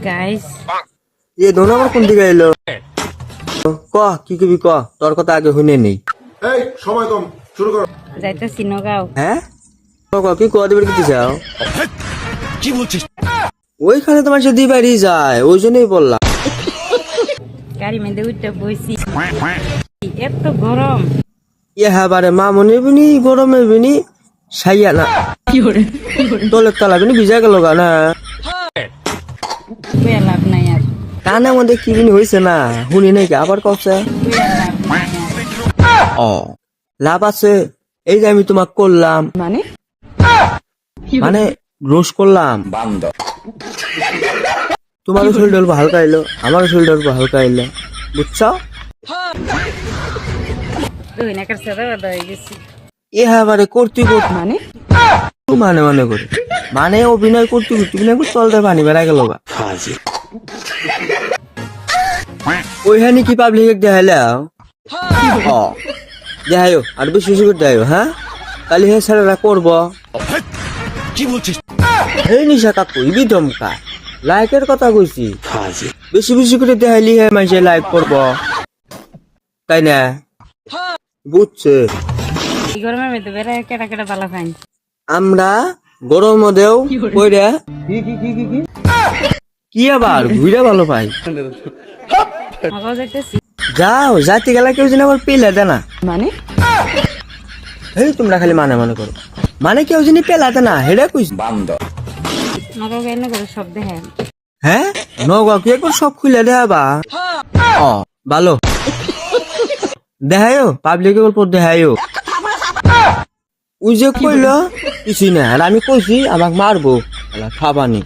Guys এ দোনো আমার কোন দিকে এলো ক কি কবি ক তোর কথা আগে শুনে নেই এই সময় কম শুরু করো যাইতেছি নগাঁও। হ্যাঁ ক কি ক দিবে কি চাও কি বলছিস? ওইখানে তোমার সাথে বাড়ি যায় ওই জন্যই বললাম গাড়ি মেয়েদের উঠতে বইছি, এত গরম। ইহা বারে মা মনে বিনি গরমে বিনি সাইয়া না তোলের তলা বিনি ভিজা গেল গা না বইয়া লাভ নাই আর, কানে মধ্যে কি বিনি হয়েছে না শুনি নাকি আবার কছে বইয়া লাভ নাই আর। ও লাভ আছে এই যে আমি তোমাকে করলাম মানে রোজ করলাম তোমারও শরীরটা অল্প হালকা এলো আমারও শরীরটা অল্প হালকা এলো বুঝছো তুই নাকার সাদা বাদা হয়ে গেছি। ইহা বারে করতে করতে মানে মানে করে মানে অভিনয় করতে করতে চলতে পানি বেড়া গেল গা ওইখানে কি পাবলিক দেখাইলাও ও দেখাইও আর বেশি বেশি করে দেখাইও হ্যাঁ তাহলে হে স্যারেরা করবো কি বলছিস? এই নিশা কাকু ইবি ধমকা লাইকের কথা কইছি বেশি বেশি করে দেখাইলি হে মাইসে লাইক করবো তাই না বুঝছে এই গরমের মধ্যে বেড়া কেটা কেটা ভালো খাই। আমরা গরম দেও কইরা কি আবার ঘুরে ভালো পাই নগাঁও যাইতেছি। যাও জাতি গেলা কেউ যেন আবার পেলে দে না এই তোমরা খালি মানে মানে করো মানে কেউ যিনি পেলা দে না হেডা কইস নগাঁও গেলে করে সব দেখে হ্যাঁ নগা কি একবার সব খুলে দেখাবা ও ভালো দেখাইও পাবলিকের উপর দেখাইও ওই যে কইলো কিছুই না আর আমি কইছি আমাকে মারবো খাবানি